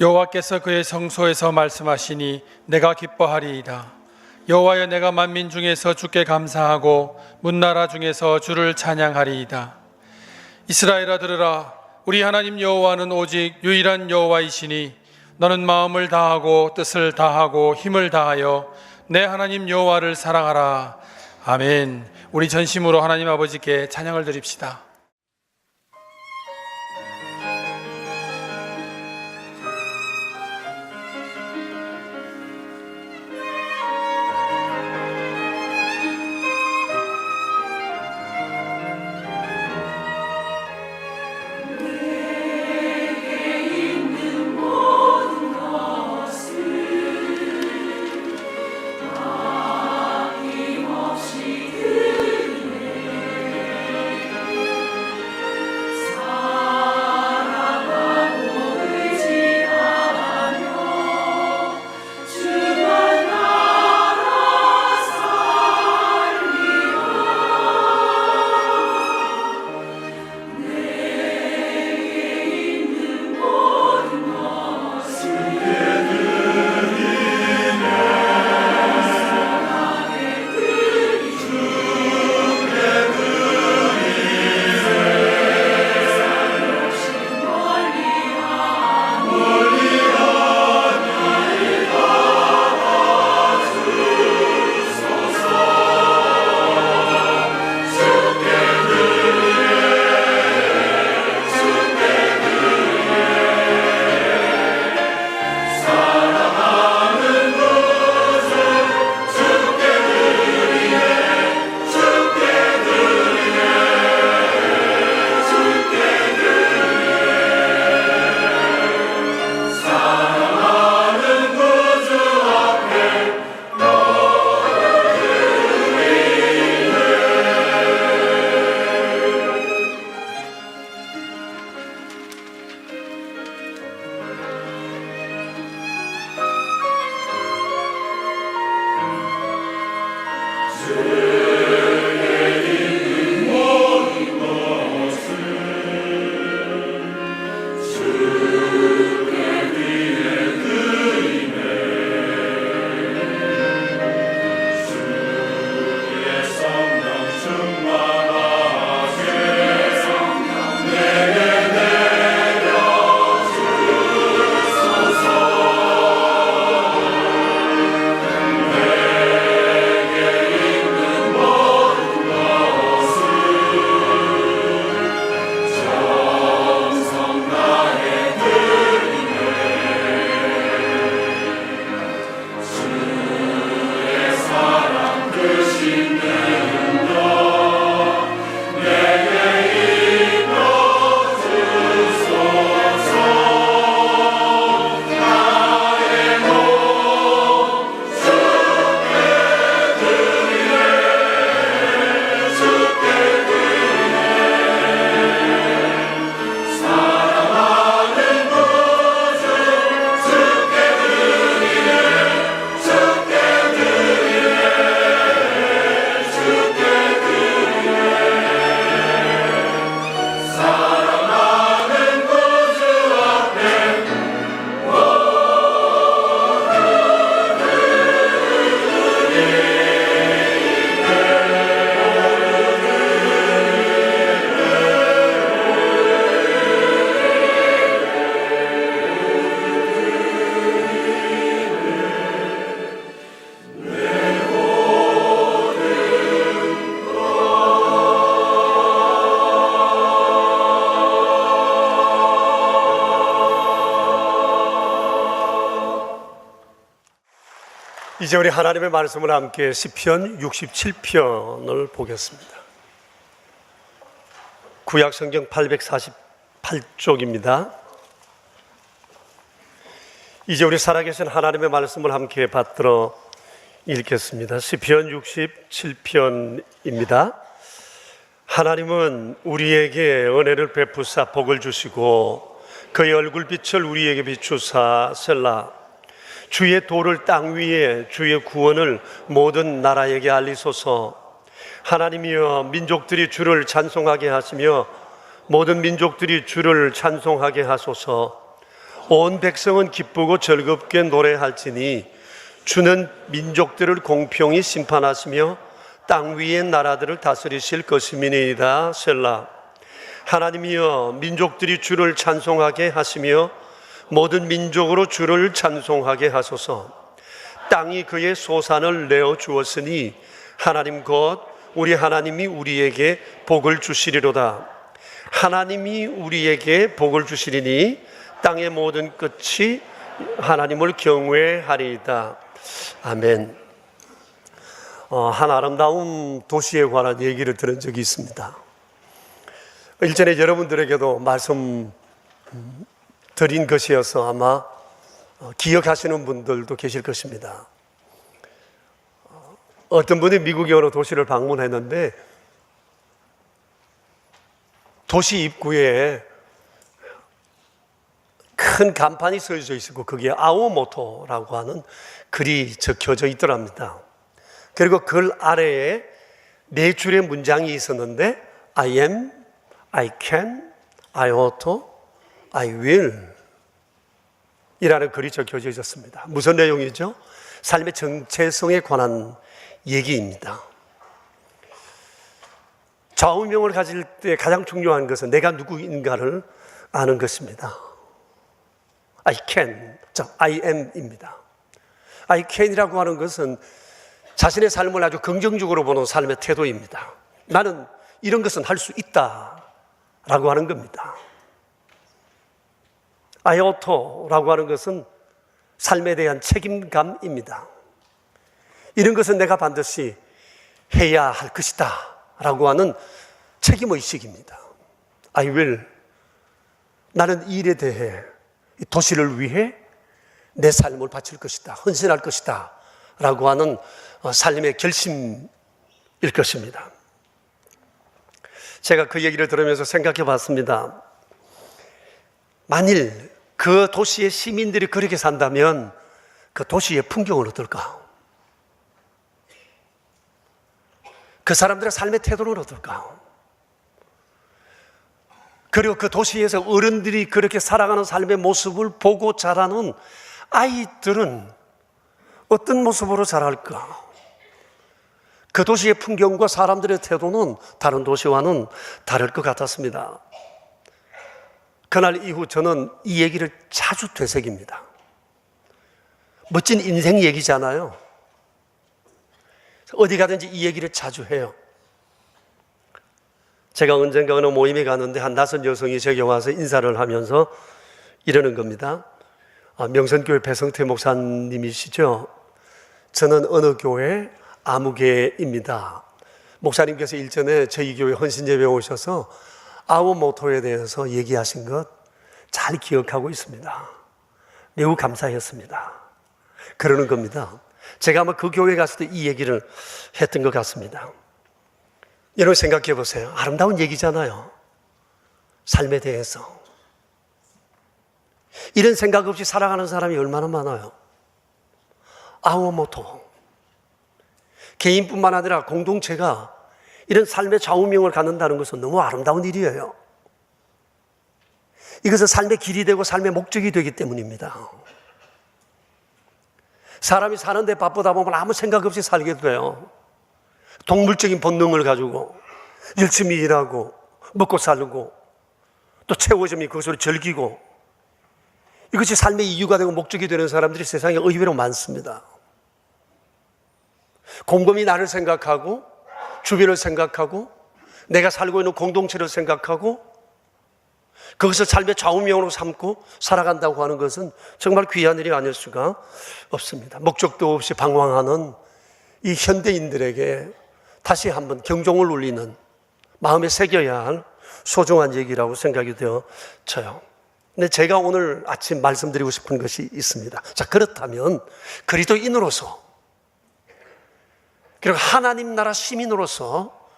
여호와께서 그의 성소에서 말씀하시니 내가 기뻐하리이다. 여호와여, 내가 만민 중에서 주께 감사하고 문나라 중에서 주를 찬양하리이다. 이스라엘아, 들으라. 우리 하나님 여호와는 오직 유일한 여호와이시니 너는 마음을 다하고 뜻을 다하고 힘을 다하여 내 하나님 여호와를 사랑하라. 아멘. 우리 전심으로 하나님 아버지께 찬양을 드립시다. 이제 우리 하나님의 말씀을 함께 시편 67편을 보겠습니다. 구약성경 848쪽입니다. 이제 우리 살아계신 하나님의 말씀을 함께 받들어 읽겠습니다. 시편 67편입니다. 하나님은 우리에게 은혜를 베푸사 복을 주시고 그의 얼굴빛을 우리에게 비추사 셀라. 주의 도를 땅 위에 주의 구원을 모든 나라에게 알리소서. 하나님이여, 민족들이 주를 찬송하게 하시며 모든 민족들이 주를 찬송하게 하소서. 온 백성은 기쁘고 즐겁게 노래할지니 주는 민족들을 공평히 심판하시며 땅 위의 나라들을 다스리실 것이니이다. 셀라. 하나님이여, 민족들이 주를 찬송하게 하시며 모든 민족으로 주를 찬송하게 하소서. 땅이 그의 소산을 내어 주었으니 하나님 곧 우리 하나님이 우리에게 복을 주시리로다. 하나님이 우리에게 복을 주시리니 땅의 모든 끝이 하나님을 경외하리이다. 아멘. 한 아름다운 도시에 관한 얘기를 들은 적이 있습니다. 일전에 여러분들에게도 말씀 드린 것이어서 아마 기억하시는 분들도 계실 것입니다. 어떤 분이 미국의 어느 도시를 방문했는데 도시 입구에 큰 간판이 써져 있고 거기에 아오모토라고 하는 글이 적혀져 있더랍니다. 그리고 글 아래에 네 줄의 문장이 있었는데 I am, I can, I ought to, I will 이라는 글이 적혀져 있었습니다. 무슨 내용이죠? 삶의 정체성에 관한 얘기입니다. 좌우명을 가질 때 가장 중요한 것은 내가 누구인가를 아는 것입니다. I can, I am입니다. I can이라고 하는 것은 자신의 삶을 아주 긍정적으로 보는 삶의 태도입니다. 나는 이런 것은 할 수 있다라고 하는 겁니다. I ought to라고 하는 것은 삶에 대한 책임감입니다. 이런 것은 내가 반드시 해야 할 것이다 라고 하는 책임의식입니다. I will, 나는 이 일에 대해 이 도시를 위해 내 삶을 바칠 것이다, 헌신할 것이다 라고 하는 삶의 결심일 것입니다. 제가 그 얘기를 들으면서 생각해 봤습니다. 만일 그 도시의 시민들이 그렇게 산다면 그 도시의 풍경은 어떨까? 그 사람들의 삶의 태도는 어떨까? 그리고 그 도시에서 어른들이 그렇게 살아가는 삶의 모습을 보고 자라는 아이들은 어떤 모습으로 자랄까? 그 도시의 풍경과 사람들의 태도는 다른 도시와는 다를 것 같았습니다. 그날 이후 저는 이 얘기를 자주 되새깁니다. 멋진 인생 얘기잖아요. 어디 가든지 이 얘기를 자주 해요. 제가 언젠가 어느 모임에 갔는데 한 5 여성이 제게 와서 인사를 하면서 이러는 겁니다. 명선교회 배성태 목사님이시죠? 저는 어느 교회 아무개입니다. 목사님께서 일전에 저희 교회 헌신예배 오셔서 아우 모토에 대해서 얘기하신 것 잘 기억하고 있습니다. 매우 감사했습니다. 그러는 겁니다. 제가 아마 그 교회 갔을 때 이 얘기를 했던 것 같습니다. 여러분 생각해 보세요. 아름다운 얘기잖아요. 삶에 대해서. 이런 생각 없이 살아가는 사람이 얼마나 많아요. 아우모토. 개인뿐만 아니라 공동체가 이런 삶의 좌우명을 갖는다는 것은 너무 아름다운 일이에요. 이것은 삶의 길이 되고 삶의 목적이 되기 때문입니다. 사람이 사는데 바쁘다 보면 아무 생각 없이 살게 돼요. 동물적인 본능을 가지고 열심히 일하고 먹고 살고 또 채워지면 그것으로 즐기고 이것이 삶의 이유가 되고 목적이 되는 사람들이 세상에 의외로 많습니다. 곰곰이 나를 생각하고 주변을 생각하고 내가 살고 있는 공동체를 생각하고 그것을 삶의 좌우명으로 삼고 살아간다고 하는 것은 정말 귀한 일이 아닐 수가 없습니다. 목적도 없이 방황하는 이 현대인들에게 다시 한번 경종을 울리는 마음에 새겨야 할 소중한 얘기라고 생각이 되어져요. 근데 제가 오늘 아침 말씀드리고 싶은 것이 있습니다. 자, 그렇다면 그리스도인으로서 그리고 하나님 나라 시민으로서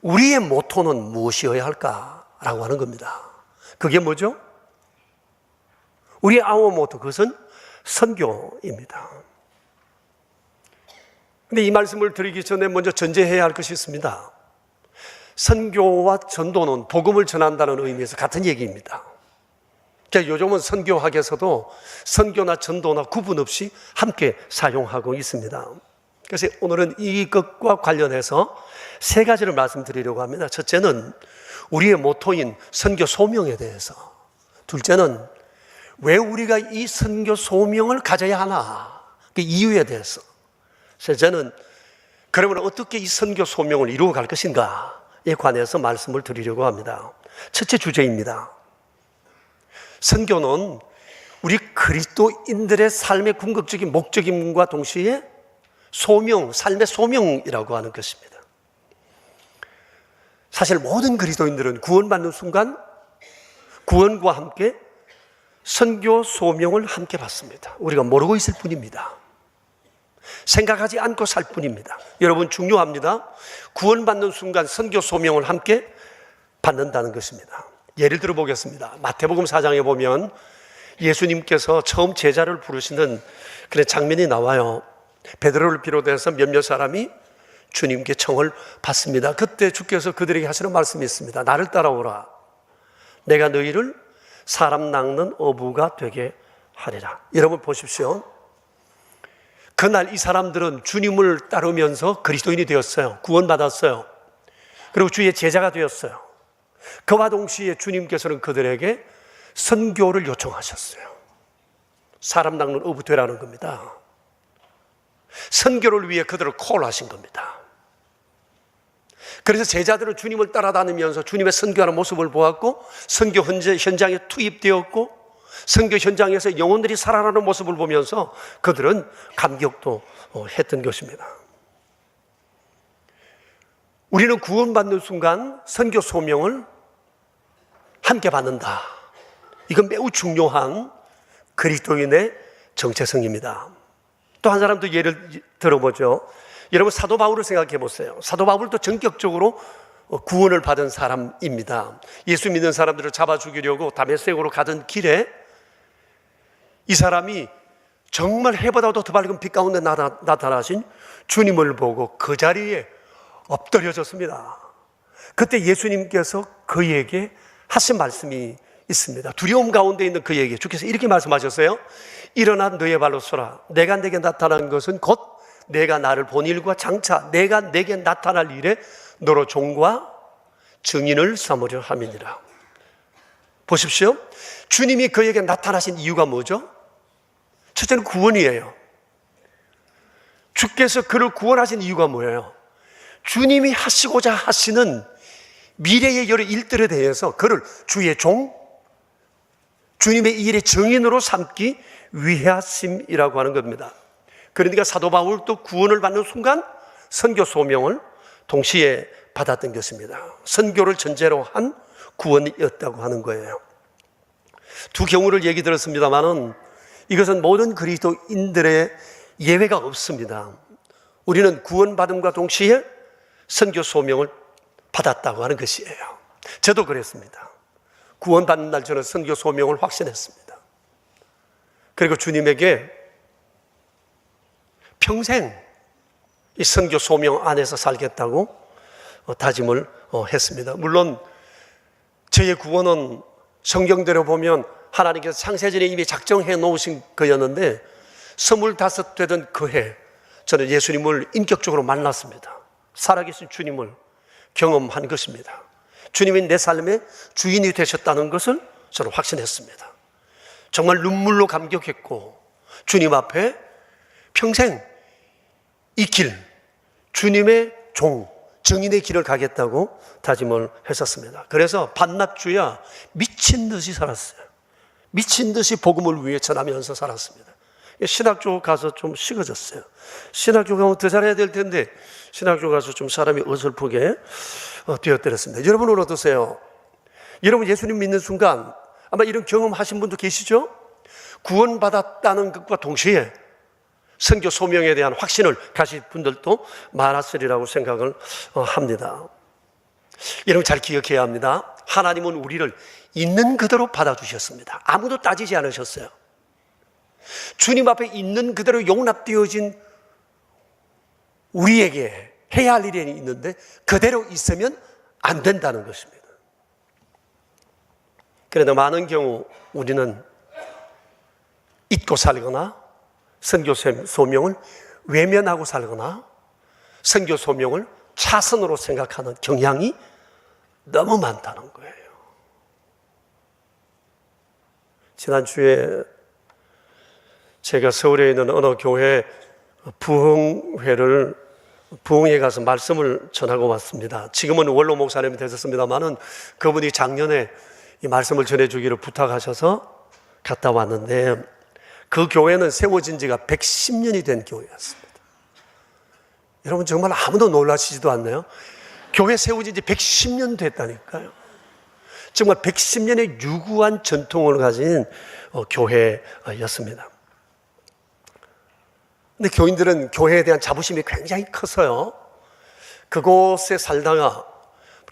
우리의 모토는 무엇이어야 할까라고 하는 겁니다. 그게 뭐죠? 우리의 아워 모토, 그것은 선교입니다. 근데 이 말씀을 드리기 전에 먼저 전제해야 할 것이 있습니다. 선교와 전도는 복음을 전한다는 의미에서 같은 얘기입니다. 요즘은 선교학에서도 선교나 전도나 구분 없이 함께 사용하고 있습니다. 그래서 오늘은 이것과 관련해서 세 가지를 말씀드리려고 합니다. 첫째는 우리의 모토인 선교 소명에 대해서, 둘째는 왜 우리가 이 선교 소명을 가져야 하나, 그 이유에 대해서, 셋째는 그러면 어떻게 이 선교 소명을 이루어 갈 것인가에 관해서 말씀을 드리려고 합니다. 첫째 주제입니다. 선교는 우리 그리스도인들의 삶의 궁극적인 목적임과 동시에 소명, 삶의 소명이라고 하는 것입니다. 사실 모든 그리스도인들은 구원받는 순간 구원과 함께 선교 소명을 함께 받습니다. 우리가 모르고 있을 뿐입니다. 생각하지 않고 살 뿐입니다. 여러분, 중요합니다. 구원받는 순간 선교 소명을 함께 받는다는 것입니다. 예를 들어 보겠습니다. 마태복음 4장에 보면 예수님께서 처음 제자를 부르시는 그런 장면이 나와요. 베드로를 비롯해서 몇몇 사람이 주님께 청을 받습니다. 그때 주께서 그들에게 하시는 말씀이 있습니다. 나를 따라오라. 내가 너희를 사람 낚는 어부가 되게 하리라. 여러분 보십시오. 그날 이 사람들은 주님을 따르면서 그리스도인이 되었어요. 구원받았어요. 그리고 주의 제자가 되었어요. 그와 동시에 주님께서는 그들에게 선교를 요청하셨어요. 사람 낚는 어부 되라는 겁니다. 선교를 위해 그들을 콜하신 겁니다. 그래서 제자들은 주님을 따라다니면서 주님의 선교하는 모습을 보았고, 선교 현장에 투입되었고, 선교 현장에서 영혼들이 살아나는 모습을 보면서 그들은 감격도 했던 것입니다. 우리는 구원받는 순간 선교 소명을 함께 받는다. 이건 매우 중요한 그리스도인의 정체성입니다. 또 한 사람 더 예를 들어보죠. 여러분, 사도 바울을 생각해 보세요. 사도 바울도 전격적으로 구원을 받은 사람입니다. 예수 믿는 사람들을 잡아 죽이려고 다메섹으로 가던 길에 이 사람이 정말 해보다도 더 밝은 빛 가운데 나타나신 주님을 보고 그 자리에 엎드려졌습니다. 그때 예수님께서 그에게 하신 말씀이 있습니다. 두려움 가운데 있는 그에게 주께서 이렇게 말씀하셨어요. 일어나 너의 발로 서라. 내가 내게 나타난 것은 곧 내가 나를 본 일과 장차 내가 내게 나타날 일에 너로 종과 증인을 삼으려 함이니라. 보십시오. 주님이 그에게 나타나신 이유가 뭐죠? 첫째는 구원이에요. 주께서 그를 구원하신 이유가 뭐예요? 주님이 하시고자 하시는 미래의 여러 일들에 대해서 그를 주의 종, 주님의 일의 증인으로 삼기 위하심이라고 하는 겁니다. 그러니까 사도 바울도 구원을 받는 순간 선교 소명을 동시에 받았던 것입니다. 선교를 전제로 한 구원이었다고 하는 거예요. 두 경우를 얘기 들었습니다만은 이것은 모든 그리스도인들의 예외가 없습니다. 우리는 구원받음과 동시에 선교 소명을 받았다고 하는 것이에요. 저도 그랬습니다. 구원받는 날 저는 선교 소명을 확신했습니다. 그리고 주님에게 평생 이 선교 소명 안에서 살겠다고 다짐을 했습니다. 물론 저의 구원은 성경대로 보면 하나님께서 창세전에 이미 작정해 놓으신 거였는데 25 되던 그 해 저는 예수님을 인격적으로 만났습니다. 살아계신 주님을 경험한 것입니다. 주님이 내 삶의 주인이 되셨다는 것을 저는 확신했습니다. 정말 눈물로 감격했고 주님 앞에 평생 이 길, 주님의 종, 증인의 길을 가겠다고 다짐을 했었습니다. 그래서 반납주야 미친 듯이 살았어요. 미친 듯이 복음을 위해 전하면서 살았습니다. 신학교 가서 좀 식어졌어요. 신학교 가면 더 잘해야 될 텐데 신학교 가서 좀 사람이 어설프게 되어버렸습니다. 여러분은 어떠세요? 여러분 예수님 믿는 순간 아마 이런 경험하신 분도 계시죠? 구원받았다는 것과 동시에 선교 소명에 대한 확신을 가진 분들도 많았으리라고 생각을 합니다. 여러분 잘 기억해야 합니다. 하나님은 우리를 있는 그대로 받아주셨습니다. 아무도 따지지 않으셨어요. 주님 앞에 있는 그대로 용납되어진 우리에게 해야 할 일이 있는데 그대로 있으면 안 된다는 것입니다. 그래도 많은 경우 우리는 잊고 살거나 선교 소명을 외면하고 살거나 선교 소명을 차선으로 생각하는 경향이 너무 많다는 거예요. 지난주에 제가 서울에 있는 어느 교회 부흥회에 가서 말씀을 전하고 왔습니다. 지금은 원로 목사님이 되셨습니다만은 그분이 작년에 이 말씀을 전해주기를 부탁하셔서 갔다 왔는데, 그 교회는 세워진 지가 110년이 된 교회였습니다. 여러분 정말 아무도 놀라시지도 않나요? 교회 세워진 지 110년 됐다니까요. 정말 110년의 유구한 전통을 가진 교회였습니다. 근데 교인들은 교회에 대한 자부심이 굉장히 커서요, 그곳에 살다가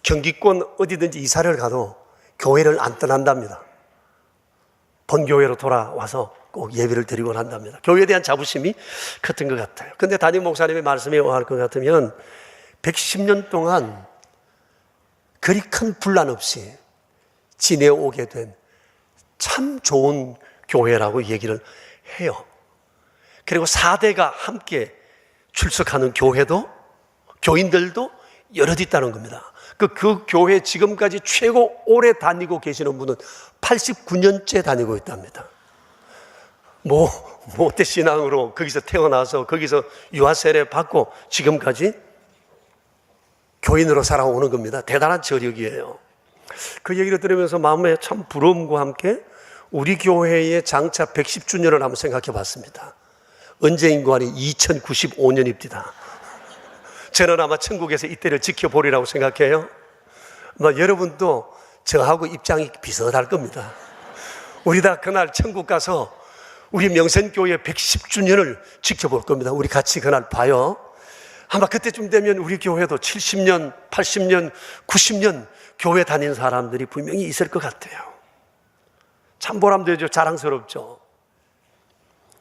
경기권 어디든지 이사를 가도 교회를 안 떠난답니다. 본교회로 돌아와서 꼭 예배를 드리곤 한답니다. 교회에 대한 자부심이 컸던 것 같아요. 근데 담임 목사님의 말씀에 의할 것 같으면 110년 동안 그리 큰 분란 없이 지내오게 된 참 좋은 교회라고 얘기를 해요. 그리고 4대가 함께 출석하는 교회도, 교인들도 여럿 있다는 겁니다. 그 교회 지금까지 최고 오래 다니고 계시는 분은 89년째 다니고 있답니다. 모태 신앙으로 거기서 태어나서 거기서 유아 세례 받고 지금까지 교인으로 살아오는 겁니다. 대단한 저력이에요. 그 얘기를 들으면서 마음에 참 부러움과 함께 우리 교회의 장차 110주년을 한번 생각해 봤습니다. 언제인고 하니 2095년입니다. 저는 아마 천국에서 이때를 지켜보리라고 생각해요. 여러분도 저하고 입장이 비슷할 겁니다. 우리 다 그날 천국 가서 우리 명선교회 110주년을 지켜볼 겁니다. 우리 같이 그날 봐요. 아마 그때쯤 되면 우리 교회도 70년, 80년, 90년 교회 다닌 사람들이 분명히 있을 것 같아요. 참 보람되죠. 자랑스럽죠.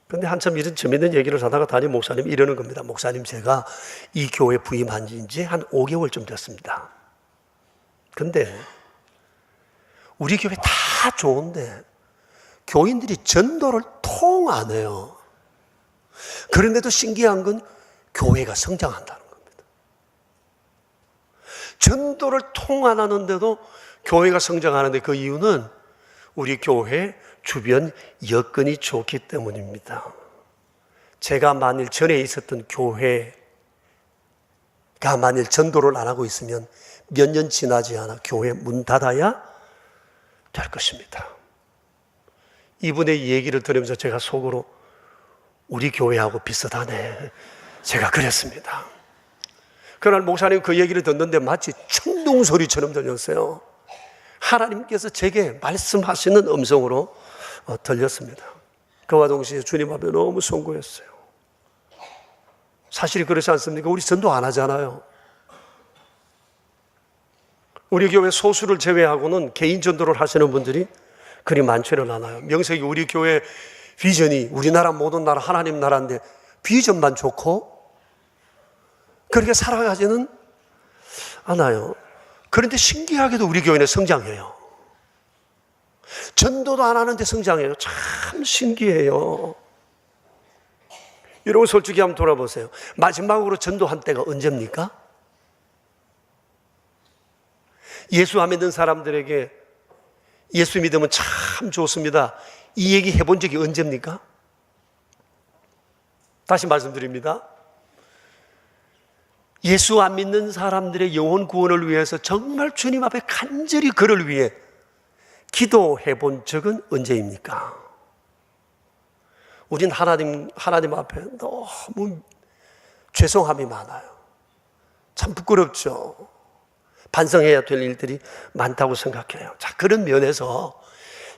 그런데 한참 이런 재밌는 얘기를 하다가 담임 목사님이 이러는 겁니다. 목사님, 제가 이 교회 부임한 지 한 5개월쯤 됐습니다. 근데 우리 교회 다 좋은데 교인들이 전도를 통 안 해요. 그런데도 신기한 건 교회가 성장한다는 겁니다. 전도를 통 안 하는데도 교회가 성장하는데 그 이유는 우리 교회 주변 여건이 좋기 때문입니다. 제가 만일 전에 있었던 교회가 만일 전도를 안 하고 있으면 몇 년 지나지 않아 교회 문 닫아야 될 것입니다. 이분의 얘기를 들으면서 제가 속으로 우리 교회하고 비슷하네, 제가 그랬습니다. 그날 목사님 그 얘기를 듣는데 마치 천둥소리처럼 들렸어요. 하나님께서 제게 말씀하시는 음성으로 들렸습니다. 그와 동시에 주님 앞에 너무 송구했어요. 사실이 그렇지 않습니까? 우리 전도 안 하잖아요. 우리 교회 소수를 제외하고는 개인 전도를 하시는 분들이 그리 많지는 않아요. 명색이 우리 교회 비전이 우리나라 모든 나라 하나님 나라인데 비전만 좋고 그렇게 살아가지는 않아요. 그런데 신기하게도 우리 교회는 성장해요. 전도도 안 하는데 성장해요. 참 신기해요. 여러분 솔직히 한번 돌아보세요. 마지막으로 전도한 때가 언제입니까? 예수 안 믿는 사람들에게 예수 믿으면 참 좋습니다, 이 얘기 해본 적이 언제입니까? 다시 말씀드립니다. 예수 안 믿는 사람들의 영혼 구원을 위해서 정말 주님 앞에 간절히 그를 위해 기도해 본 적은 언제입니까? 우린 하나님 앞에 너무 죄송함이 많아요. 참 부끄럽죠. 반성해야 될 일들이 많다고 생각해요. 자, 그런 면에서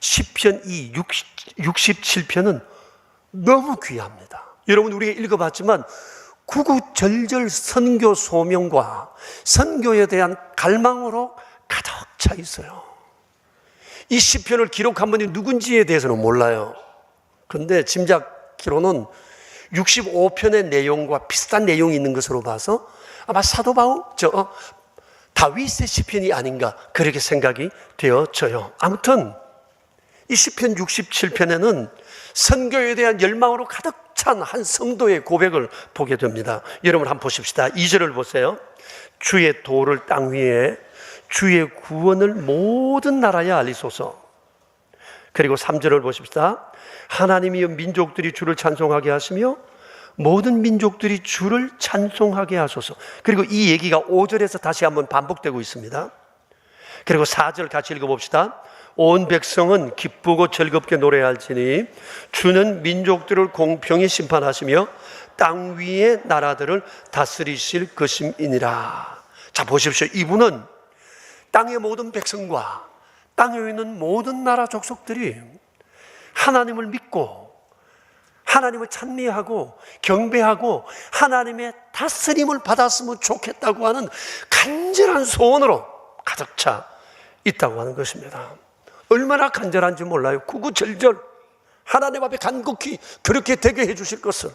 시편 이 67편은 너무 귀합니다. 여러분 우리가 읽어봤지만 구구절절 선교 소명과 선교에 대한 갈망으로 가득 차 있어요. 이 시편을 기록한 분이 누군지에 대해서는 몰라요. 그런데 짐작키로는 65편의 내용과 비슷한 내용이 있는 것으로 봐서 아마 사도 다윗의 시편이 아닌가 그렇게 생각이 되어져요. 아무튼 이 시편 67편에는 선교에 대한 열망으로 가득 찬 한 성도의 고백을 보게 됩니다. 여러분 한번 보십시다. 2절을 보세요. 주의 도를 땅 위에, 주의 구원을 모든 나라에 알리소서. 그리고 3절을 보십시다. 하나님이여 민족들이 주를 찬송하게 하시며 모든 민족들이 주를 찬송하게 하소서. 그리고 이 얘기가 5절에서 다시 한번 반복되고 있습니다. 그리고 4절 같이 읽어봅시다. 온 백성은 기쁘고 즐겁게 노래할지니 주는 민족들을 공평히 심판하시며 땅 위의 나라들을 다스리실 것임이니라. 자, 보십시오. 이분은 땅의 모든 백성과 땅에 있는 모든 나라 족속들이 하나님을 믿고 하나님을 찬미하고 경배하고 하나님의 다스림을 받았으면 좋겠다고 하는 간절한 소원으로 가득 차 있다고 하는 것입니다. 얼마나 간절한지 몰라요. 구구절절 하나님 앞에 간곡히 그렇게 되게 해주실 것을.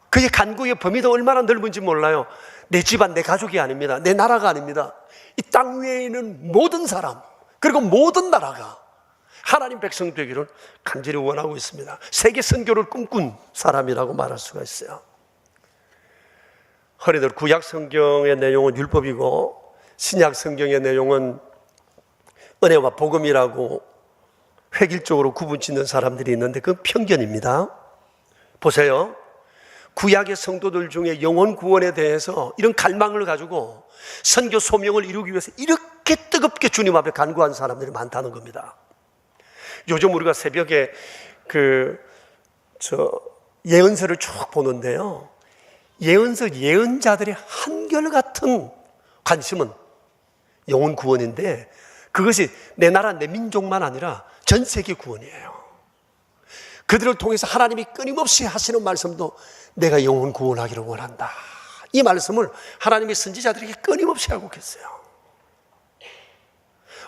그의 간구의 범위도 얼마나 넓은지 몰라요. 내 집안, 내 가족이 아닙니다. 내 나라가 아닙니다. 이 땅 위에 있는 모든 사람, 그리고 모든 나라가 하나님 백성 되기를 간절히 원하고 있습니다. 세계 선교를 꿈꾼 사람이라고 말할 수가 있어요. 흔히들 구약 성경의 내용은 율법이고 신약 성경의 내용은 은혜와 복음이라고 획일적으로 구분짓는 사람들이 있는데 그건 편견입니다. 보세요. 구약의 성도들 중에 영혼 구원에 대해서 이런 갈망을 가지고 선교 소명을 이루기 위해서 이렇게 뜨겁게 주님 앞에 간구한 사람들이 많다는 겁니다. 요즘 우리가 새벽에 예언서를 쭉 보는데요. 예언서 예언자들의 한결같은 관심은 영혼 구원인데 그것이 내 나라 내 민족만 아니라 전 세계 구원이에요. 그들을 통해서 하나님이 끊임없이 하시는 말씀도 내가 영혼 구원하기를 원한다. 이 말씀을 하나님의 선지자들에게 끊임없이 하고 계세요.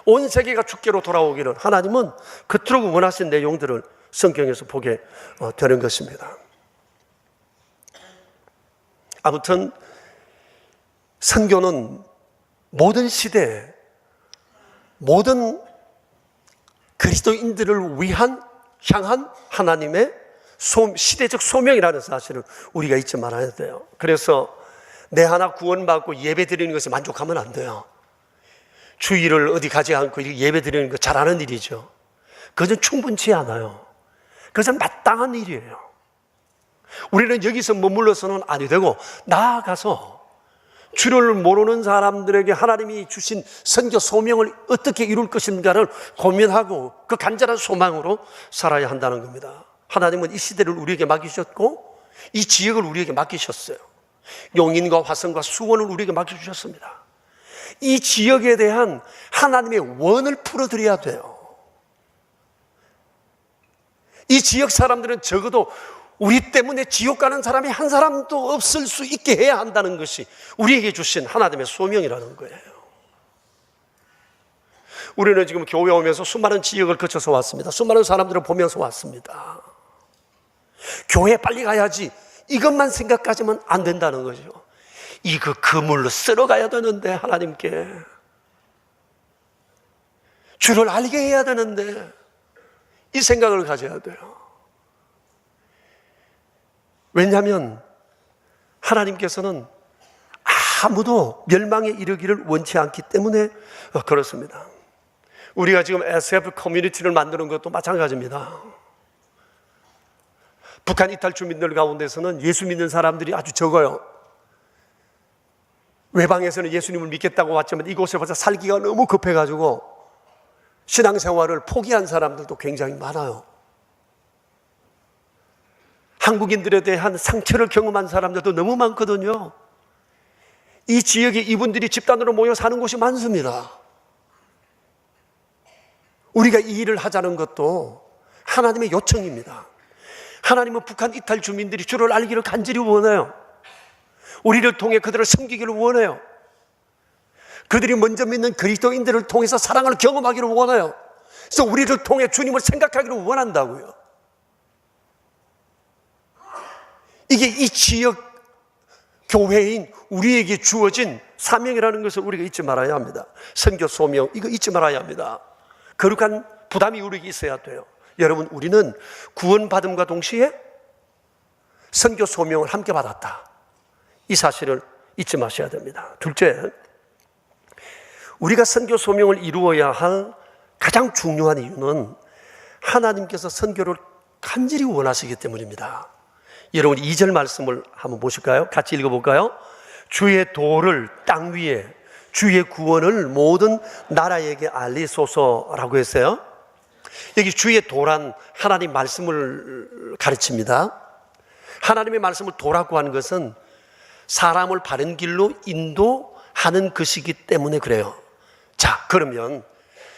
온 세계가 주께로 돌아오기를 하나님은 그토록 원하신 내용들을 성경에서 보게 되는 것입니다. 아무튼 선교는 모든 시대, 모든 그리스도인들을 향한 하나님의 시대적 소명이라는 사실을 우리가 잊지 말아야 돼요. 그래서 내 하나 구원받고 예배 드리는 것에 만족하면 안 돼요. 주일을 어디 가지 않고 예배 드리는 거 잘하는 일이죠. 그것은 충분치 않아요. 그것은 마땅한 일이에요. 우리는 여기서 머물러서는 아니 되고 나아가서 주를 모르는 사람들에게 하나님이 주신 선교 소명을 어떻게 이룰 것인가를 고민하고 그 간절한 소망으로 살아야 한다는 겁니다. 하나님은 이 시대를 우리에게 맡기셨고 이 지역을 우리에게 맡기셨어요. 용인과 화성과 수원을 우리에게 맡겨주셨습니다. 이 지역에 대한 하나님의 원을 풀어드려야 돼요. 이 지역 사람들은 적어도 우리 때문에 지옥 가는 사람이 한 사람도 없을 수 있게 해야 한다는 것이 우리에게 주신 하나님의 소명이라는 거예요. 우리는 지금 교회 오면서 수많은 지역을 거쳐서 왔습니다. 수많은 사람들을 보면서 왔습니다. 교회 빨리 가야지 이것만 생각하지만 안 된다는 거죠. 이거 그물로 쓸어가야 되는데 하나님께 주를 알게 해야 되는데 이 생각을 가져야 돼요. 왜냐하면 하나님께서는 아무도 멸망에 이르기를 원치 않기 때문에 그렇습니다. 우리가 지금 SF 커뮤니티를 만드는 것도 마찬가지입니다. 북한 이탈 주민들 가운데서는 예수 믿는 사람들이 아주 적어요. 외방에서는 예수님을 믿겠다고 왔지만 이곳에 와서 살기가 너무 급해가지고 신앙생활을 포기한 사람들도 굉장히 많아요. 한국인들에 대한 상처를 경험한 사람들도 너무 많거든요. 이 지역에 이분들이 집단으로 모여 사는 곳이 많습니다. 우리가 이 일을 하자는 것도 하나님의 요청입니다. 하나님은 북한 이탈 주민들이 주를 알기를 간절히 원해요. 우리를 통해 그들을 섬기기를 원해요. 그들이 먼저 믿는 그리스도인들을 통해서 사랑을 경험하기를 원해요. 그래서 우리를 통해 주님을 생각하기를 원한다고요. 이게 이 지역 교회인 우리에게 주어진 사명이라는 것을 우리가 잊지 말아야 합니다. 선교 소명, 이거 잊지 말아야 합니다. 거룩한 부담이 우리에게 있어야 돼요. 여러분, 우리는 구원받음과 동시에 선교 소명을 함께 받았다. 이 사실을 잊지 마셔야 됩니다. 둘째, 우리가 선교 소명을 이루어야 할 가장 중요한 이유는 하나님께서 선교를 간절히 원하시기 때문입니다. 여러분, 2절 말씀을 한번 보실까요? 같이 읽어볼까요? 주의 도를 땅 위에, 주의 구원을 모든 나라에게 알리소서라고 했어요. 여기 주의 도란 하나님 말씀을 가르칩니다. 하나님의 말씀을 도라고 하는 것은 사람을 바른 길로 인도하는 것이기 때문에 그래요. 자, 그러면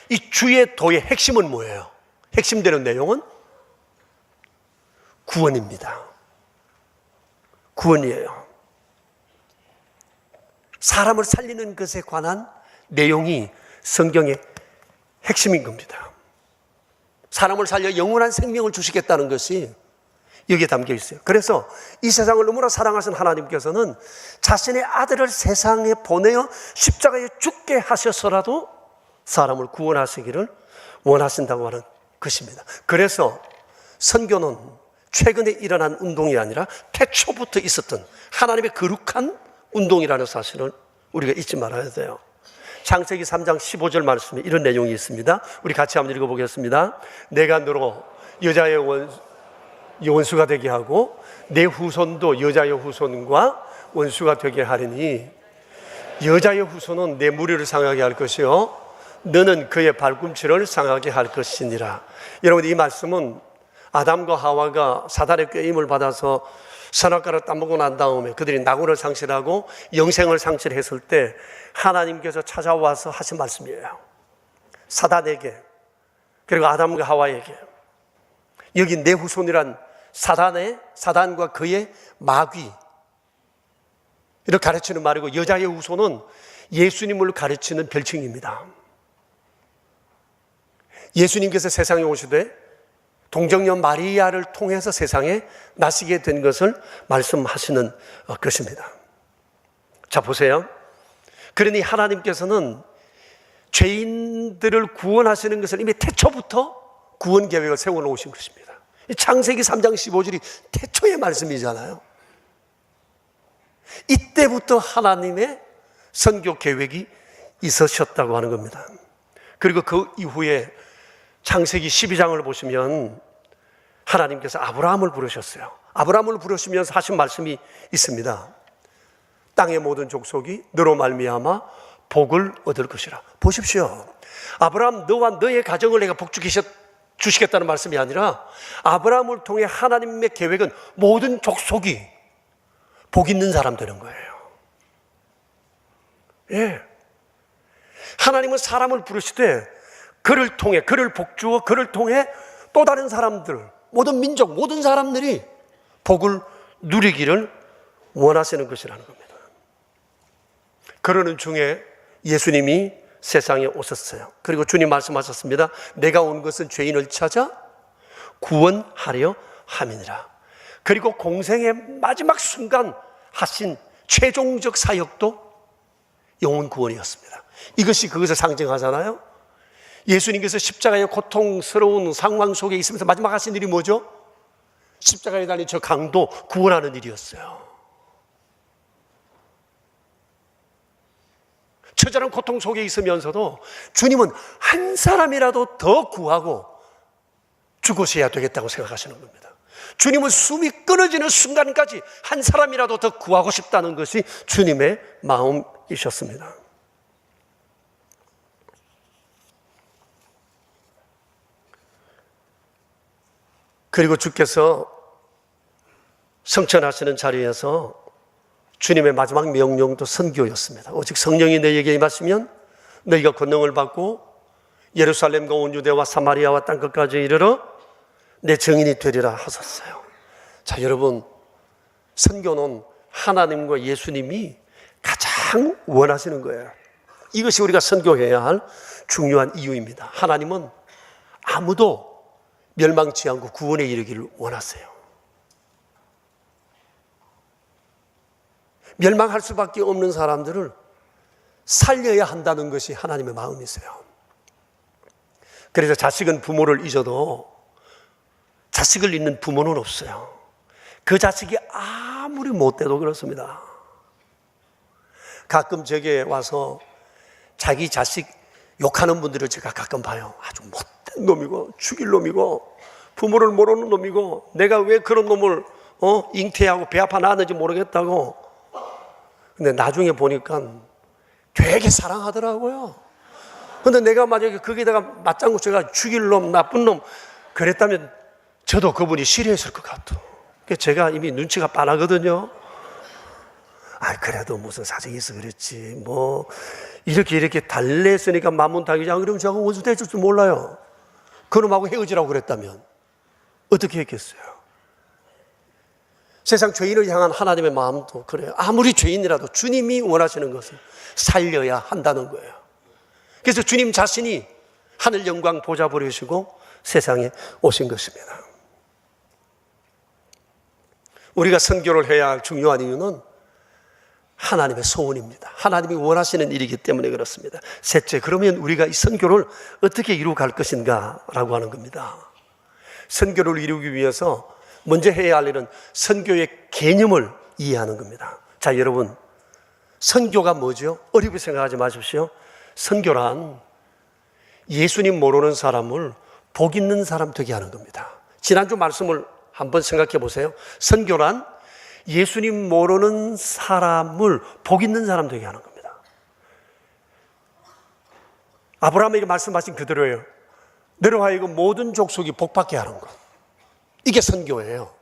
이 주의 도의 핵심은 뭐예요? 핵심되는 내용은 구원입니다. 구원이에요. 사람을 살리는 것에 관한 내용이 성경의 핵심인 겁니다. 사람을 살려 영원한 생명을 주시겠다는 것이 여기에 담겨 있어요. 그래서 이 세상을 너무나 사랑하신 하나님께서는 자신의 아들을 세상에 보내어 십자가에 죽게 하셔서라도 사람을 구원하시기를 원하신다고 하는 것입니다. 그래서 선교는 최근에 일어난 운동이 아니라 태초부터 있었던 하나님의 거룩한 운동이라는 사실을 우리가 잊지 말아야 돼요. 창세기 3장 15절 말씀에 이런 내용이 있습니다. 우리 같이 한번 읽어보겠습니다. 내가 너로 여자의 원수가 되게 하고 내 후손도 여자의 후손과 원수가 되게 하리니 여자의 후손은 내 무리를 상하게 할 것이요 너는 그의 발꿈치를 상하게 할 것이니라. 여러분, 이 말씀은 아담과 하와가 사단의 꾀임을 받아서 선악과를 따먹고 난 다음에 그들이 낙원을 상실하고 영생을 상실했을 때 하나님께서 찾아와서 하신 말씀이에요. 사단에게, 그리고 아담과 하와에게, 여기 내 후손이란 사단과 그의 마귀, 이렇게 가르치는 말이고, 여자의 후손은 예수님을 가르치는 별칭입니다. 예수님께서 세상에 오시되 동정녀 마리아를 통해서 세상에 나시게 된 것을 말씀하시는 것입니다. 자, 보세요. 그러니 하나님께서는 죄인들을 구원하시는 것을 이미 태초부터 구원 계획을 세워놓으신 것입니다. 창세기 3장 15절이 태초의 말씀이잖아요. 이때부터 하나님의 선교 계획이 있으셨다고 하는 겁니다. 그리고 그 이후에 창세기 12장을 보시면 하나님께서 아브라함을 부르셨어요. 아브라함을 부르시면서 하신 말씀이 있습니다. 땅의 모든 족속이 너로 말미암아 복을 얻을 것이라. 보십시오. 아브라함, 너와 너의 가정을 내가 복 주시겠다는 말씀이 아니라 아브라함을 통해 하나님의 계획은 모든 족속이 복 있는 사람 되는 거예요. 예. 하나님은 사람을 부르시되 그를 통해, 그를 복주어 그를 통해 또 다른 사람들, 모든 민족, 모든 사람들이 복을 누리기를 원하시는 것이라는 겁니다. 그러는 중에 예수님이 세상에 오셨어요. 그리고 주님 말씀하셨습니다. 내가 온 것은 죄인을 찾아 구원하려 함이니라. 그리고 공생의 마지막 순간 하신 최종적 사역도 영혼 구원이었습니다. 이것이 그것을 상징하잖아요. 예수님께서 십자가의 고통스러운 상황 속에 있으면서 마지막 하신 일이 뭐죠? 십자가에 달린 저 강도 구원하는 일이었어요. 처절한 고통 속에 있으면서도 주님은 한 사람이라도 더 구하고 죽으셔야 되겠다고 생각하시는 겁니다. 주님은 숨이 끊어지는 순간까지 한 사람이라도 더 구하고 싶다는 것이 주님의 마음이셨습니다. 그리고 주께서 성천하시는 자리에서 주님의 마지막 명령도 선교였습니다. 오직 성령이 너희에게 임하시면 너희가 권능을 받고 예루살렘과 온 유대와 사마리아와 땅끝까지 이르러 내 증인이 되리라 하셨어요. 자, 여러분, 선교는 하나님과 예수님이 가장 원하시는 거예요. 이것이 우리가 선교해야 할 중요한 이유입니다. 하나님은 아무도 멸망치 않고 구원에 이르기를 원하세요. 멸망할 수밖에 없는 사람들을 살려야 한다는 것이 하나님의 마음이세요. 그래서 자식은 부모를 잊어도 자식을 잊는 부모는 없어요. 그 자식이 아무리 못돼도 그렇습니다. 가끔 제게 와서 자기 자식 욕하는 분들을 제가 가끔 봐요. 아주 못된 놈이고 죽일 놈이고 부모를 모르는 놈이고 내가 왜 그런 놈을 잉태하고 배 아파 낳았는지 모르겠다고. 근데 나중에 보니까 되게 사랑하더라고요. 근데 내가 만약에 거기다가 맞장구 제가 죽일 놈, 나쁜 놈 그랬다면 저도 그분이 싫어했을 것 같아. 제가 이미 눈치가 빠르거든요. 그래도 무슨 사정이 있어 그랬지. 뭐 이렇게 달랬으니까 만문탁이지. 안 그러면 저하고 원수 됐을 줄 몰라요. 그놈하고 헤어지라고 그랬다면 어떻게 했겠어요? 세상 죄인을 향한 하나님의 마음도 그래요. 아무리 죄인이라도 주님이 원하시는 것은 살려야 한다는 거예요. 그래서 주님 자신이 하늘 영광 보좌 버리시고 세상에 오신 것입니다. 우리가 선교를 해야 할 중요한 이유는 하나님의 소원입니다. 하나님이 원하시는 일이기 때문에 그렇습니다. 셋째, 그러면 우리가 이 선교를 어떻게 이루어갈 것인가 라고 하는 겁니다. 선교를 이루기 위해서 먼저 해야 할 일은 선교의 개념을 이해하는 겁니다. 자, 여러분, 선교가 뭐죠? 어렵게 생각하지 마십시오. 선교란 예수님 모르는 사람을 복 있는 사람 되게 하는 겁니다. 지난주 말씀을 한번 생각해 보세요. 선교란 예수님 모르는 사람을 복 있는 사람 되게 하는 겁니다. 아브라함에게 말씀하신 그대로예요. 너로 하여금 모든 족속이 복받게 하는 것. 이게 선교예요.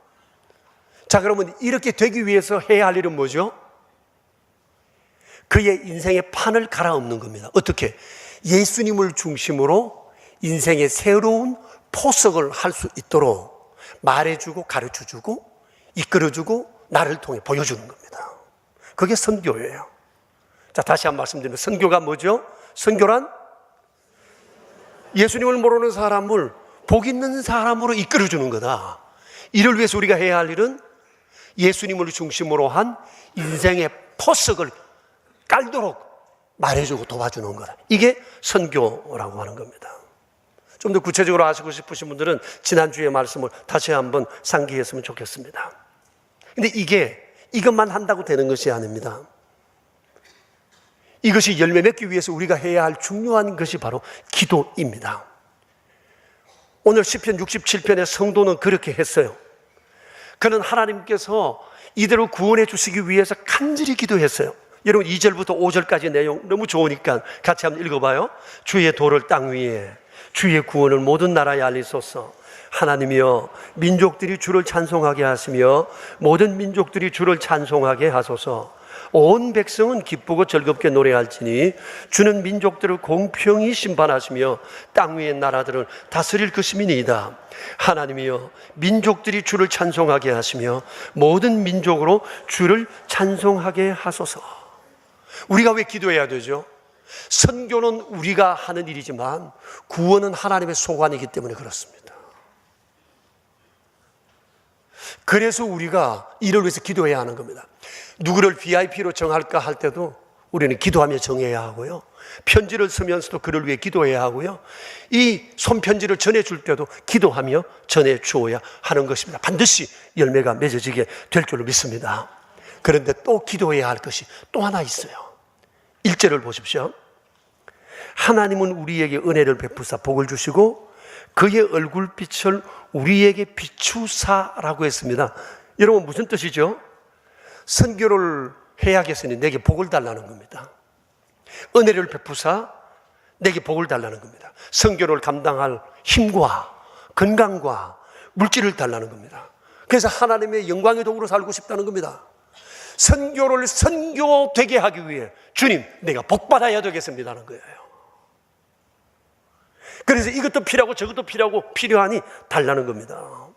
자, 그러면 이렇게 되기 위해서 해야 할 일은 뭐죠? 그의 인생의 판을 갈아엎는 겁니다. 어떻게? 예수님을 중심으로 인생의 새로운 포석을 할 수 있도록 말해주고 가르쳐주고 이끌어주고 나를 통해 보여주는 겁니다. 그게 선교예요. 자, 다시 한 번 말씀드리면 선교가 뭐죠? 선교란 예수님을 모르는 사람을 복 있는 사람으로 이끌어주는 거다. 이를 위해서 우리가 해야 할 일은 예수님을 중심으로 한 인생의 포석을 깔도록 말해주고 도와주는 거다. 이게 선교라고 하는 겁니다. 좀 더 구체적으로 아시고 싶으신 분들은 지난주의 말씀을 다시 한번 상기했으면 좋겠습니다. 근데 이것만 한다고 되는 것이 아닙니다. 이것이 열매 맺기 위해서 우리가 해야 할 중요한 것이 바로 기도입니다. 오늘 시편 67편의 성도는 그렇게 했어요. 그는 하나님께서 이대로 구원해 주시기 위해서 간절히 기도했어요. 여러분 2절부터 5절까지 내용 너무 좋으니까 같이 한번 읽어봐요. 주의 도를 땅 위에 주의 구원을 모든 나라에 알리소서. 하나님이여 민족들이 주를 찬송하게 하시며 모든 민족들이 주를 찬송하게 하소서. 온 백성은 기쁘고 즐겁게 노래할지니 주는 민족들을 공평히 심판하시며 땅 위의 나라들을 다스릴 것임이니이다. 하나님이여 민족들이 주를 찬송하게 하시며 모든 민족으로 주를 찬송하게 하소서. 우리가 왜 기도해야 되죠? 선교는 우리가 하는 일이지만 구원은 하나님의 소관이기 때문에 그렇습니다. 그래서 우리가 이를 위해서 기도해야 하는 겁니다. 누구를 VIP로 정할까 할 때도 우리는 기도하며 정해야 하고요. 편지를 쓰면서도 그를 위해 기도해야 하고요. 이 손편지를 전해줄 때도 기도하며 전해주어야 하는 것입니다. 반드시 열매가 맺어지게 될 줄로 믿습니다. 그런데 또 기도해야 할 것이 또 하나 있어요. 1절을 보십시오. 하나님은 우리에게 은혜를 베푸사 복을 주시고 그의 얼굴빛을 우리에게 비추사라고 했습니다. 여러분 무슨 뜻이죠? 선교를 해야겠으니 내게 복을 달라는 겁니다. 은혜를 베푸사 내게 복을 달라는 겁니다. 선교를 감당할 힘과 건강과 물질을 달라는 겁니다. 그래서 하나님의 영광의 도구로 살고 싶다는 겁니다. 선교를 선교되게 하기 위해 주님 내가 복받아야 되겠습니다는 거예요. 그래서 이것도 필요하고 저것도 필요하니 달라는 겁니다.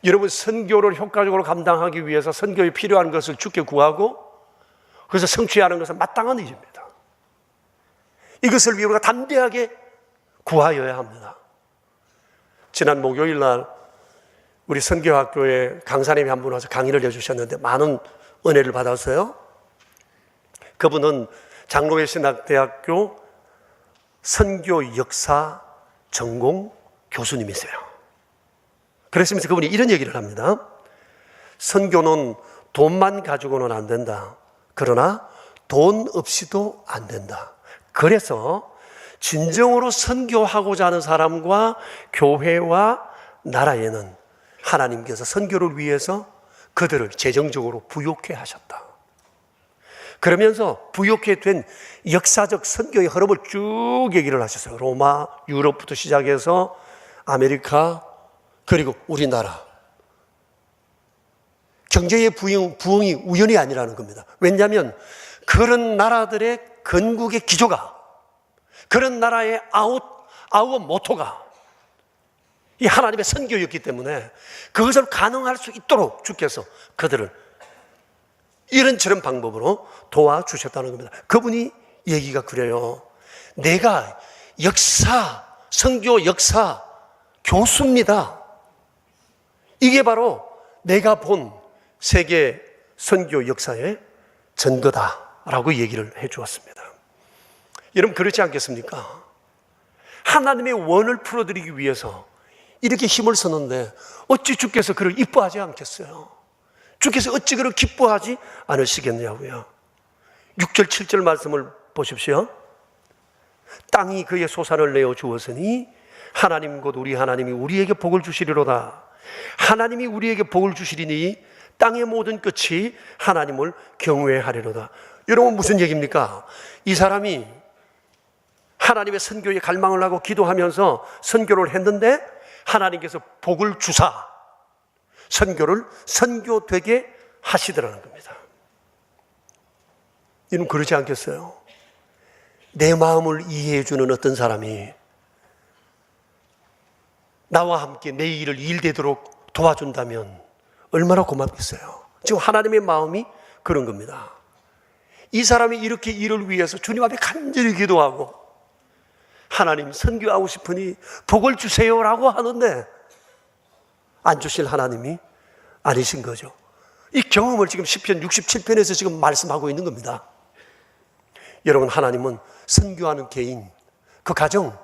여러분 선교를 효과적으로 감당하기 위해서 선교에 필요한 것을 주께 구하고 그래서 성취하는 것은 마땅한 일입니다. 이것을 위해 우리가 담대하게 구하여야 합니다. 지난 목요일 날 우리 선교학교에 강사님이 한 분 와서 강의를 해주셨는데 많은 은혜를 받았어요. 그분은 장로회 신학대학교 선교 역사 전공 교수님이세요. 그랬으면서 그분이 이런 얘기를 합니다. 선교는 돈만 가지고는 안 된다. 그러나 돈 없이도 안 된다. 그래서 진정으로 선교하고자 하는 사람과 교회와 나라에는 하나님께서 선교를 위해서 그들을 재정적으로 부욕해 하셨다. 그러면서 부욕해 된 역사적 선교의 흐름을 쭉 얘기를 하셨어요. 로마, 유럽부터 시작해서 아메리카, 그리고 우리나라. 경제의 부흥이 우연이 아니라는 겁니다. 왜냐하면 그런 나라들의 건국의 기조가, 그런 나라의 아웃 모토가 이 하나님의 선교였기 때문에 그것을 가능할 수 있도록 주께서 그들을 이런저런 방법으로 도와주셨다는 겁니다. 그분이 얘기가 그래요. 내가 선교 역사 교수입니다. 이게 바로 내가 본 세계 선교 역사의 전거다라고 얘기를 해 주었습니다. 여러분, 그렇지 않겠습니까? 하나님의 원을 풀어드리기 위해서 이렇게 힘을 썼는데 어찌 주께서 그를 이뻐하지 않겠어요? 주께서 어찌 그를 기뻐하지 않으시겠냐고요. 6절 7절 말씀을 보십시오. 땅이 그의 소산을 내어 주었으니 하나님 곧 우리 하나님이 우리에게 복을 주시리로다. 하나님이 우리에게 복을 주시리니 땅의 모든 끝이 하나님을 경외하리로다. 여러분, 무슨 얘기입니까? 이 사람이 하나님의 선교에 갈망을 하고 기도하면서 선교를 했는데 하나님께서 복을 주사 선교를 선교되게 하시더라는 겁니다. 여러분, 그러지 않겠어요? 내 마음을 이해해 주는 어떤 사람이 나와 함께 내 일을 일되도록 도와준다면 얼마나 고맙겠어요. 지금 하나님의 마음이 그런 겁니다. 이 사람이 이렇게 일을 위해서 주님 앞에 간절히 기도하고 하나님 선교하고 싶으니 복을 주세요라고 하는데 안 주실 하나님이 아니신 거죠. 이 경험을 지금 시편 67편에서 지금 말씀하고 있는 겁니다. 여러분, 하나님은 선교하는 개인, 그 가정,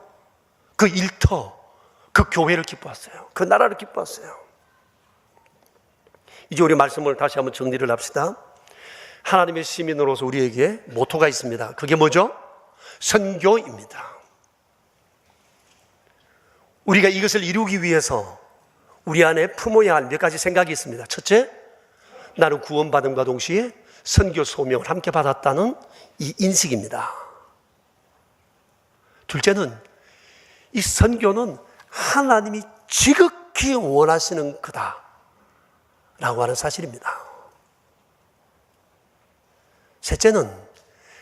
그 일터, 그 교회를 기뻐하세요. 그 나라를 기뻐하세요. 이제 우리 말씀을 다시 한번 정리를 합시다. 하나님의 시민으로서 우리에게 모토가 있습니다. 그게 뭐죠? 선교입니다. 우리가 이것을 이루기 위해서 우리 안에 품어야 할 몇 가지 생각이 있습니다. 첫째, 나는 구원받음과 동시에 선교 소명을 함께 받았다는 이 인식입니다. 둘째는 이 선교는 하나님이 지극히 원하시는 거다라고 하는 사실입니다. 셋째는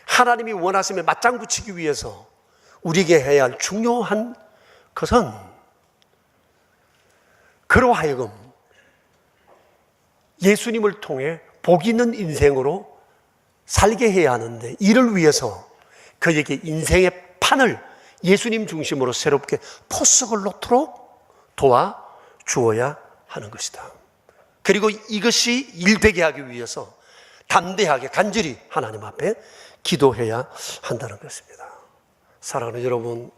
하나님이 원하심에 맞장구 치기 위해서 우리에게 해야 할 중요한 것은 그로 하여금 예수님을 통해 복 있는 인생으로 살게 해야 하는데 이를 위해서 그에게 인생의 판을 예수님 중심으로 새롭게 포석을 놓도록 도와주어야 하는 것이다. 그리고 이것이 일되게 하기 위해서 담대하게 간절히 하나님 앞에 기도해야 한다는 것입니다. 사랑하는 여러분,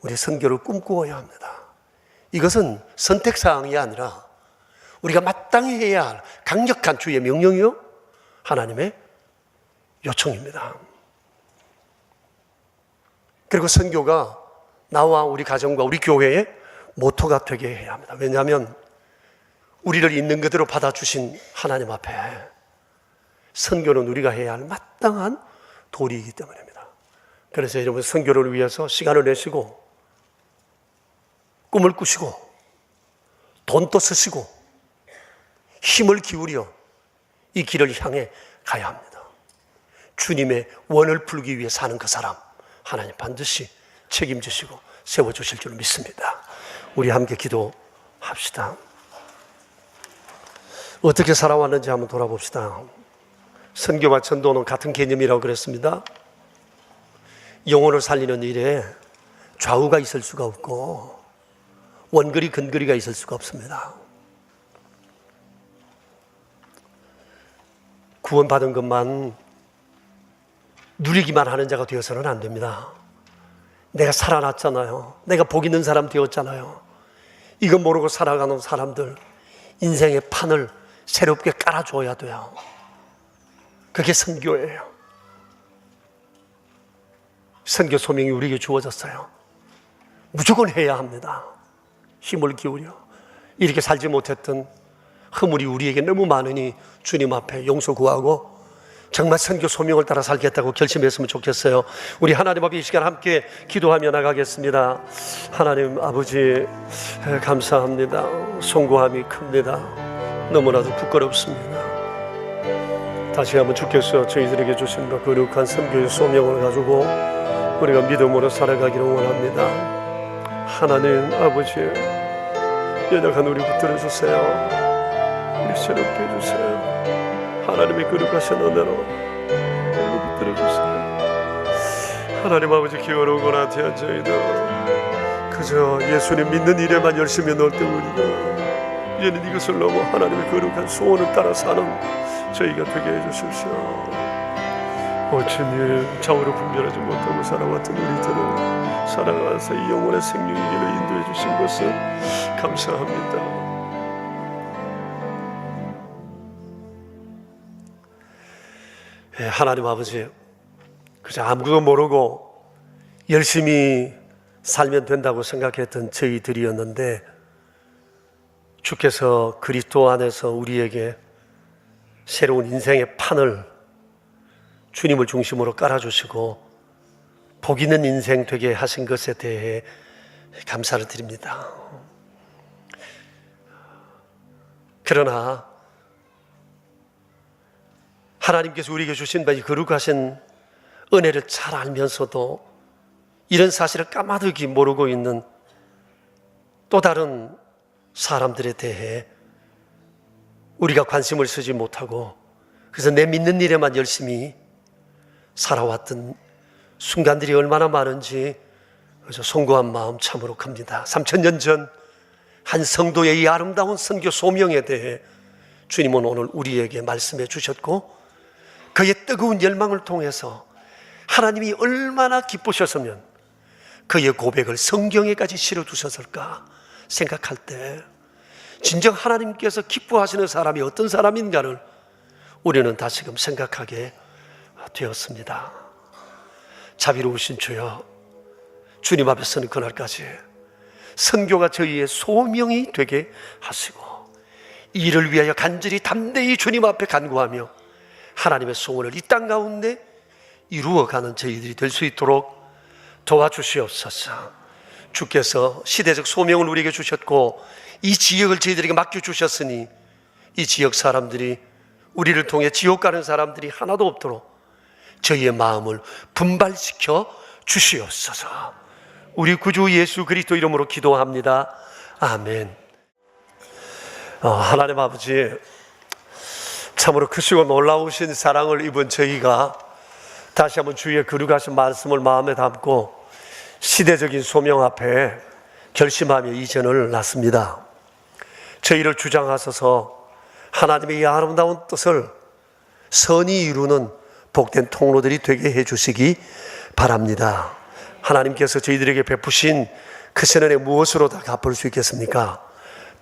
우리 선교를 꿈꾸어야 합니다. 이것은 선택사항이 아니라 우리가 마땅히 해야 할 강력한 주의 명령이요 하나님의 요청입니다. 그리고 선교가 나와 우리 가정과 우리 교회의 모토가 되게 해야 합니다. 왜냐하면 우리를 있는 그대로 받아주신 하나님 앞에 선교는 우리가 해야 할 마땅한 도리이기 때문입니다. 그래서 여러분, 선교를 위해서 시간을 내시고 꿈을 꾸시고 돈도 쓰시고 힘을 기울여 이 길을 향해 가야 합니다. 주님의 원을 풀기 위해 사는 그 사람 하나님 반드시 책임지시고 세워주실 줄 믿습니다. 우리 함께 기도합시다. 어떻게 살아왔는지 한번 돌아봅시다. 선교와 전도는 같은 개념이라고 그랬습니다. 영혼을 살리는 일에 좌우가 있을 수가 없고 원거리 근거리가 있을 수가 없습니다. 구원받은 것만 누리기만 하는 자가 되어서는 안 됩니다. 내가 살아났잖아요. 내가 복 있는 사람 되었잖아요. 이거 모르고 살아가는 사람들 인생의 판을 새롭게 깔아줘야 돼요. 그게 선교예요. 선교 소명이 우리에게 주어졌어요. 무조건 해야 합니다. 힘을 기울여. 이렇게 살지 못했던 허물이 우리에게 너무 많으니 주님 앞에 용서 구하고 정말 선교 소명을 따라 살겠다고 결심했으면 좋겠어요. 우리 하나님 앞에 이 시간 함께 기도하며 나가겠습니다. 하나님 아버지 감사합니다. 송구함이 큽니다. 너무나도 부끄럽습니다. 다시 한번 주께서 저희들에게 주신 거룩한 선교의 소명을 가지고 우리가 믿음으로 살아가기를 원합니다. 하나님 아버지 연약한 우리 붙들어주세요. 우리 새롭게 해주세요. 하나님의 거룩하신 은혜로 우리 붙들어주세요. 하나님 아버지 기어오거나 대한 저희들 그저 예수님 믿는 일에만 열심히 넣을 때 우리가 이제는 이것을 넘어 하나님의 거룩한 소원을 따라 사는 저희가 되게 해주십시오. 주님 좌우로 분별하지 못하고 살아왔던 우리들을 살아가서 이 영혼의 생명의 길을 인도해 주신 것을 감사합니다. 하나님 아버지 그저 아무것도 모르고 열심히 살면 된다고 생각했던 저희들이었는데 주께서 그리스도 안에서 우리에게 새로운 인생의 판을 주님을 중심으로 깔아주시고 복 있는 인생 되게 하신 것에 대해 감사를 드립니다. 그러나 하나님께서 우리에게 주신 이 거룩하신 은혜를 잘 알면서도 이런 사실을 까마득히 모르고 있는 또 다른 사람들에 대해 우리가 관심을 쓰지 못하고 그래서 내 믿는 일에만 열심히 살아왔던 순간들이 얼마나 많은지 송구한 마음 참으로 큽니다. 3000년 전 한 성도의 이 아름다운 선교 소명에 대해 주님은 오늘 우리에게 말씀해 주셨고 그의 뜨거운 열망을 통해서 하나님이 얼마나 기쁘셨으면 그의 고백을 성경에까지 실어두셨을까 생각할 때 진정 하나님께서 기뻐하시는 사람이 어떤 사람인가를 우리는 다시금 생각하게 되었습니다. 자비로우신 주여, 주님 앞에 서는 그날까지 선교가 저희의 소명이 되게 하시고 이를 위하여 간절히 담대히 주님 앞에 간구하며 하나님의 소원을 이 땅 가운데 이루어가는 저희들이 될 수 있도록 도와주시옵소서. 주께서 시대적 소명을 우리에게 주셨고 이 지역을 저희들에게 맡겨주셨으니 이 지역 사람들이 우리를 통해 지옥 가는 사람들이 하나도 없도록 저희의 마음을 분발시켜 주시옵소서. 우리 구주 예수 그리스도 이름으로 기도합니다. 아멘. 하나님 아버지 참으로 크시고 놀라우신 사랑을 입은 저희가 다시 한번 주의 거룩하신 말씀을 마음에 담고 시대적인 소명 앞에 결심하며 이전을 났습니다. 저희를 주장하셔서 하나님의 이 아름다운 뜻을 선히 이루는 복된 통로들이 되게 해주시기 바랍니다. 하나님께서 저희들에게 베푸신 크신 은혜 무엇으로 다 갚을 수 있겠습니까?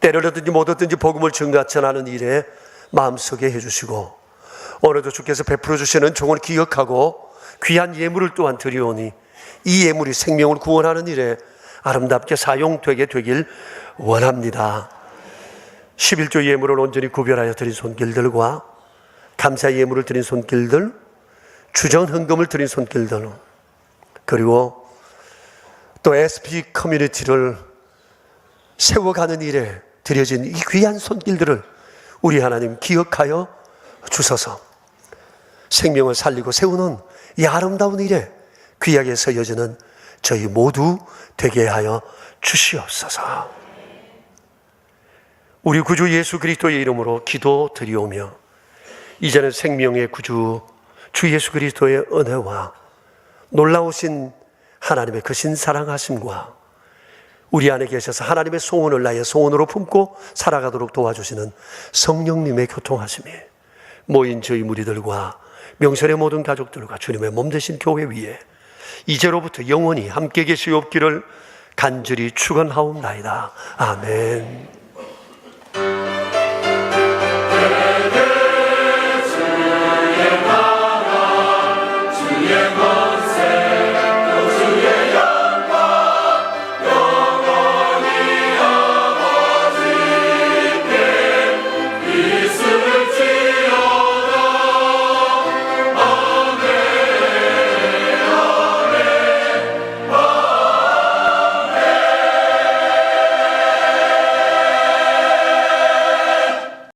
때를 얻든지 못 얻든지 복음을 증가전하는 일에 마음속에 해주시고 오늘도 주께서 베풀어 주시는 종을 기억하고 귀한 예물을 또한 드리오니 이 예물이 생명을 구원하는 일에 아름답게 사용되게 되길 원합니다. 11조 예물을 온전히 구별하여 드린 손길들과 감사 예물을 드린 손길들, 주전 헌금을 드린 손길들, 그리고 또 SP 커뮤니티를 세워가는 일에 드려진 이 귀한 손길들을 우리 하나님 기억하여 주셔서 생명을 살리고 세우는 이 아름다운 일에 귀하게 서여지는 저희 모두 되게 하여 주시옵소서. 우리 구주 예수 그리스도의 이름으로 기도드리오며 이제는 생명의 구주 주 예수 그리스도의 은혜와 놀라우신 하나님의 크신 사랑하심과 우리 안에 계셔서 하나님의 소원을 나의 소원으로 품고 살아가도록 도와주시는 성령님의 교통하심이 모인 저희 무리들과 명선의 모든 가족들과 주님의 몸 되신 교회 위에 이제로부터 영원히 함께 계시옵기를 간절히 축원하옵나이다. 아멘.